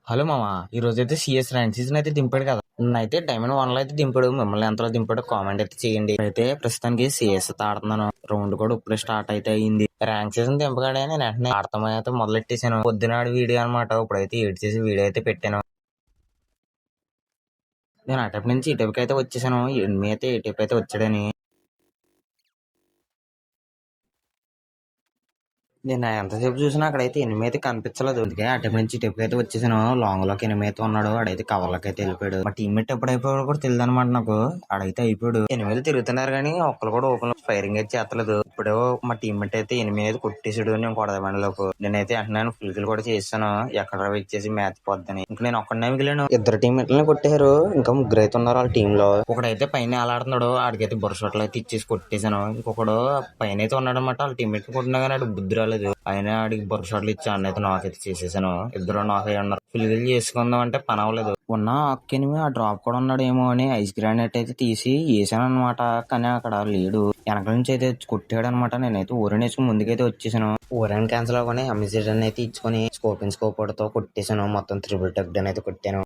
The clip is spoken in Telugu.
హలో మామ, ఈ రోజు అయితే సిఎస్ ర్యాంక్ సీజన్ అయితే దింపాడు కదా. నన్నైతే డైమండ్ 1 లో అయితే దింపాడు. మిమ్మల్ని ఎంతలో దింపాడు కామెంట్ అయితే చేయండి. అయితే ప్రస్తుతానికి సిఎస్ ఆడుతున్నాను. రౌండ్ కూడా ఇప్పుడే స్టార్ట్ అయితే అయింది. ర్యాంక్ సీజన్ దింపగానే నేను వెంటనే ఆడతాం అయితే మొదలెట్టేశాను. పొద్దునాడు వీడియో అనమాట. ఇప్పుడైతే ఎడిట్ చేసి వీడియో అయితే పెట్టాను. నేను అటెప్ నుంచి ఇటువైపు అయితే వచ్చేసాను. ఎనిమిది అయితే ఇటువైపు అయితే వచ్చాడని. నేను ఎంతసేపు చూసినా అక్కడైతే ఎనిమిది అయితే కనిపించలేదు. అందుకే అటెప్ నుంచి ఇటువైపు అయితే వచ్చేసాను. లాంగ్ లోకి ఎనిమిది అయితే ఉన్నాడు. ఆడైతే కవర్ లోకి అయితే వెళ్ళిపోయాడు. మా టీమ్మేట్ ఎప్పుడు అయిపోయాడు కూడా తెలియదు అనమాట నాకు. ఆడైతే అయిపోయాడు. ఎనిమిది తిరుగుతున్నారు కానీ ఒక్కరు కూడా ఓపెన్ ఫైరింగ్ అయితే చేస్తలేదు. ఇప్పుడు మా టీమ్మేట్ అయితే ఎనిమిది అయితే కొట్టేసాడు. నేను కొడదామండిలోపు నేనైతే వెంటనే ఫుల్ కిల్ కూడా చేస్తాను. ఎక్కడ ఇచ్చేసి మ్యాచ్ పోద్దని. ఇంక నేను ఒక్కడనే మిగిలాను. ఇద్దరు టీమ్మేట్లని కొట్టేశారు. ఇంకా ముగ్గురు అయితే ఉన్నారు వాళ్ళ టీమ్ లో. ఒకడైతే పైన ఆడుతున్నాడు. ఆడికైతే బొరసొట్లు అయితే ఇచ్చేసి కొట్టేశాను. ఇంకొకడు పైన అయితే ఉన్నాడు అనమాట. వాళ్ళ టీమ్మేట్ కొట్టినా కానీ ఆడు బుద్ధి రాలేదు. ఆయన ఆడికి బొర షాట్లు ఇచ్చి అన్నైతే నాకైతే చేసేసాను. ఇద్దరు నాక్ అయ్యి ఉన్నారు. ఫుల్ చేసుకుందాం అంటే పని అవ్వలేదు. ఉన్న అక్కినిమి ఆ డ్రాప్ కూడా ఉన్నాడు ఏమో అని ఐస్ గ్రానైట్ అయితే తీసి వేసాను అనమాట. కానీ అక్కడ లేడు. వెనక నుంచి అయితే కొట్టాడు అనమాట. నేనైతే ఊరని వేసుకుని ముందుకైతే వచ్చేసాను. ఊరని క్యాన్సిల్ అవ్వని అమిజిడన్ అయితే ఇచ్చుకొని స్కోప్ తో కొట్టేసాను. మొత్తం త్రిబుల్ టక్ డన్ అయితే కొట్టాను.